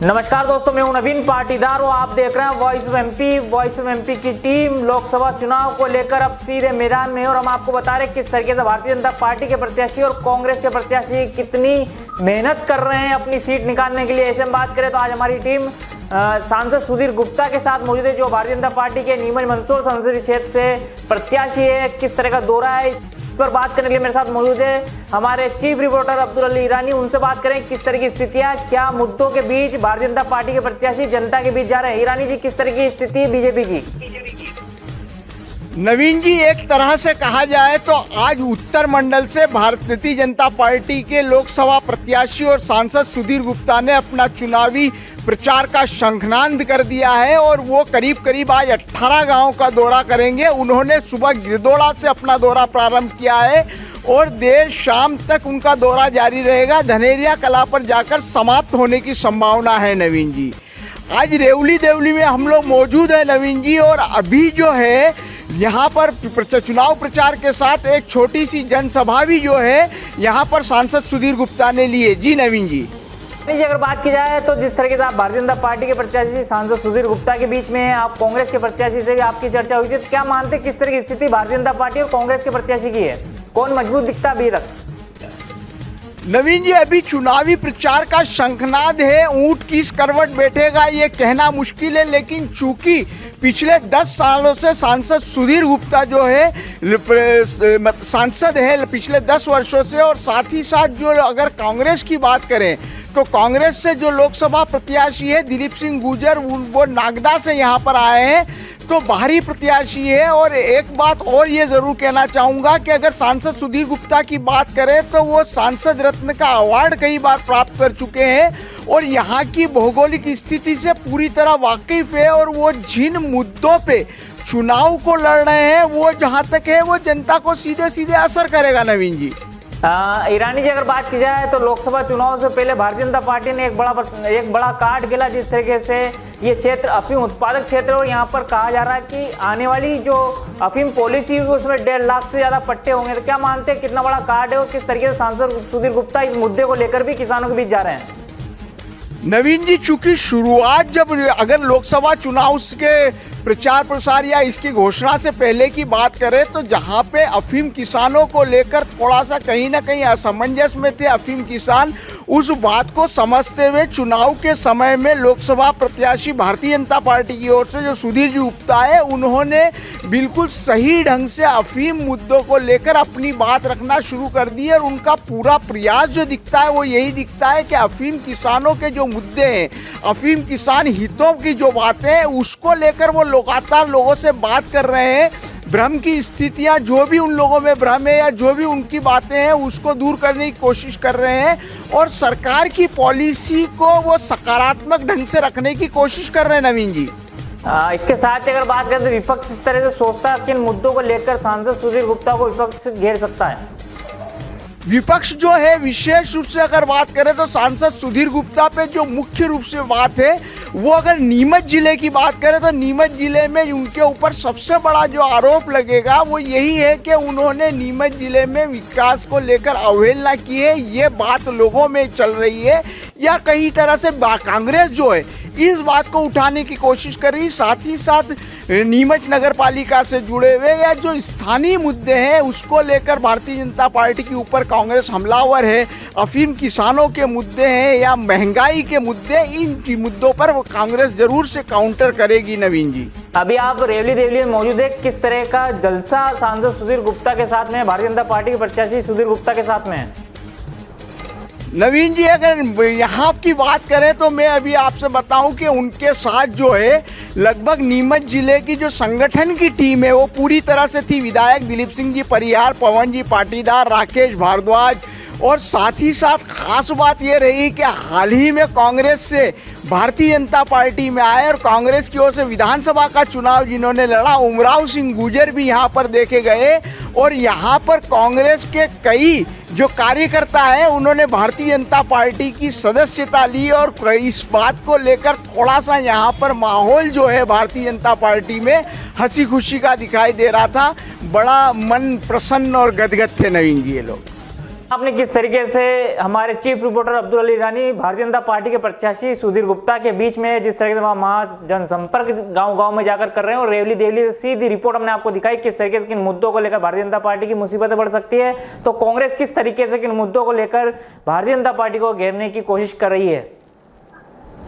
नमस्कार दोस्तों, मैं हूं नवीन पाटीदार और आप देख रहे हैं voice of MP. Voice of MP की टीम लोकसभा चुनाव को लेकर अब सीधे मैदान में है और हम आपको बता रहे हैं किस तरीके से भारतीय जनता पार्टी के प्रत्याशी और कांग्रेस के प्रत्याशी कितनी मेहनत कर रहे हैं अपनी सीट निकालने के लिए। ऐसे हम बात करें तो आज हमारी टीम सांसद सुधीर गुप्ता के साथ मौजूद है, जो भारतीय जनता पार्टी के नीमच मंदसौर संसदीय क्षेत्र से प्रत्याशी है। किस तरह का दौरा है इस पर बात करने के लिए मेरे साथ मौजूद है हमारे चीफ रिपोर्टर अब्दुल अली ईरानी। उनसे बात करें किस तरह की स्थितियां, क्या मुद्दों के बीच भारतीय जनता पार्टी के प्रत्याशी जनता के बीच जा रहे हैं। ईरानी जी, किस तरह की स्थिति है बीजेपी की? नवीन जी, एक तरह से कहा जाए तो आज उत्तर मंडल से भारतीय जनता पार्टी के लोकसभा प्रत्याशी और सांसद सुधीर गुप्ता ने अपना चुनावी प्रचार का शंखनाद कर दिया है और वो करीब आज 18 गांव का दौरा करेंगे। उन्होंने सुबह गिरदोड़ा से अपना दौरा प्रारंभ किया है और देर शाम तक उनका दौरा जारी रहेगा। धनेरिया कला पर जाकर समाप्त होने की संभावना है। नवीन जी, आज रेवली देवली में हम लोग मौजूद है नवीन जी, और अभी जो है यहाँ पर चुनाव प्रचार के साथ एक छोटी सी जनसभा भी जो है यहाँ पर सांसद सुधीर गुप्ता ने ली है। जी नवीन जी, अगर बात की जाए तो जिस तरीके से आप भारतीय जनता पार्टी के प्रत्याशी सांसद सुधीर गुप्ता के बीच में आप कांग्रेस के प्रत्याशी से भी आपकी चर्चा हुई थी, तो क्या मानते हैं किस तरह की स्थिति भारतीय जनता पार्टी और कांग्रेस के प्रत्याशी की है? कौन मजबूत दिखता अभी तक? नवीन जी, अभी चुनावी प्रचार का शंखनाद है। ऊंट किस करवट बैठेगा ये कहना मुश्किल है, लेकिन चूंकि पिछले 10 सालों से सांसद सुधीर गुप्ता जो है सांसद है पिछले 10 वर्षों से, और साथ ही साथ जो अगर कांग्रेस की बात करें तो कांग्रेस से जो लोकसभा प्रत्याशी है दिलीप सिंह गुर्जर, वो नागदा से यहाँ पर आए हैं, तो बाहरी प्रत्याशी है। और एक बात और ये ज़रूर कहना चाहूँगा कि अगर सांसद सुधीर गुप्ता की बात करें तो वो सांसद रत्न का अवार्ड कई बार प्राप्त कर चुके हैं और यहाँ की भौगोलिक स्थिति से पूरी तरह वाकिफ है, और वो जिन मुद्दों पे चुनाव को लड़ रहे हैं वो जहाँ तक है वो जनता को सीधे सीधे असर करेगा। नवीन जी, ईरानी जी, अगर बात की जाए तो लोकसभा चुनाव से पहले भारतीय जनता पार्टी ने एक बड़ा कार्ड खेला, जिस तरीके से ये क्षेत्र अफीम उत्पादक क्षेत्र है और यहाँ पर कहा जा रहा है कि आने वाली जो अफीम पॉलिसी होगी उसमें 1.5 लाख से ज्यादा पट्टे होंगे। तो क्या मानते हैं कितना बड़ा कार्ड है और किस तरीके से सांसद सुधीर गुप्ता इस मुद्दे को लेकर भी किसानों के बीच जा रहे हैं? नवीन जी, चूंकि शुरुआत जब अगर लोकसभा चुनाव के प्रचार प्रसार या इसकी घोषणा से पहले की बात करें तो जहां पे अफीम किसानों को लेकर थोड़ा सा कहीं ना कहीं असमंजस में थे अफीम किसान, उस बात को समझते हुए चुनाव के समय में लोकसभा प्रत्याशी भारतीय जनता पार्टी की ओर से जो सुधीर जी गुप्ता है, उन्होंने बिल्कुल सही ढंग से अफीम मुद्दों को लेकर अपनी बात रखना शुरू कर दी। और उनका पूरा प्रयास जो दिखता है वो यही दिखता है कि अफीम किसानों के जो मुद्दे हैं, अफीम किसान हितों की जो बातें हैं, उसको लेकर वो लगातार लोगों से बात कर रहे हैं। भ्रम की स्थितियां जो भी उन लोगों में भ्रम है या जो भी उनकी बातें हैं उसको दूर करने की कोशिश कर रहे हैं और सरकार की पॉलिसी को वो सकारात्मक ढंग से रखने की कोशिश कर रहे हैं। नवीन जी, इसके साथ ही अगर बात करें तो विपक्ष इस तरह से सोचता है, किन मुद्दों को लेकर सांसद सुधीर गुप्ता को विपक्ष घेर सकता है? विपक्ष जो है विशेष रूप से अगर बात करें तो सांसद सुधीर गुप्ता पे जो मुख्य रूप से बात है वो अगर नीमच जिले की बात करें तो नीमच जिले में उनके ऊपर सबसे बड़ा जो आरोप लगेगा वो यही है कि उन्होंने नीमच जिले में विकास को लेकर अवहेलना की है। ये बात लोगों में चल रही है या कई तरह से कांग्रेस जो है इस बात को उठाने की कोशिश कर रही। साथ ही साथ नीमच नगर पालिका से जुड़े हुए या जो स्थानीय मुद्दे हैं उसको लेकर भारतीय जनता पार्टी के ऊपर कांग्रेस हमलावर है। अफीम किसानों के मुद्दे हैं या महंगाई के मुद्दे, इन मुद्दों पर वो कांग्रेस जरूर से काउंटर करेगी। नवीन जी, अभी आप रेवली देवली में मौजूद है, किस तरह का जलसा सांसद सुधीर गुप्ता के साथ में, भारतीय जनता पार्टी के प्रत्याशी सुधीर गुप्ता के साथ में है? नवीन जी, अगर यहाँ की बात करें तो मैं अभी आपसे बताऊं कि उनके साथ जो है लगभग नीमच जिले की जो संगठन की टीम है वो पूरी तरह से थी। विधायक दिलीप सिंह जी परिहार, पवन जी पाटीदार, राकेश भारद्वाज, और साथ ही साथ खास बात ये रही कि हाल ही में कांग्रेस से भारतीय जनता पार्टी में आए और कांग्रेस की ओर से विधानसभा का चुनाव जिन्होंने लड़ा, उमराव सिंह गुर्जर भी यहाँ पर देखे गए। और यहाँ पर कांग्रेस के कई जो कार्यकर्ता हैं उन्होंने भारतीय जनता पार्टी की सदस्यता ली और इस बात को लेकर थोड़ा सा यहाँ पर माहौल जो है भारतीय जनता पार्टी में हंसी खुशी का दिखाई दे रहा था। बड़ा मन प्रसन्न और गदगद थे नवीन जी ये लोग। आपने किस तरीके से हमारे चीफ रिपोर्टर अब्दुल अली ईरानी भारतीय जनता पार्टी के प्रत्याशी सुधीर गुप्ता के बीच में जिस तरीके से वहाँ जनसंपर्क गांव-गांव में जाकर कर रहे हैं और रेवली देवली से सीधी रिपोर्ट हमने आपको दिखाई किस तरीके से किन मुद्दों को लेकर भारतीय जनता पार्टी की मुसीबतें बढ़ सकती है, तो कांग्रेस किस तरीके से किन मुद्दों को लेकर भारतीय जनता पार्टी को घेरने की कोशिश कर रही है।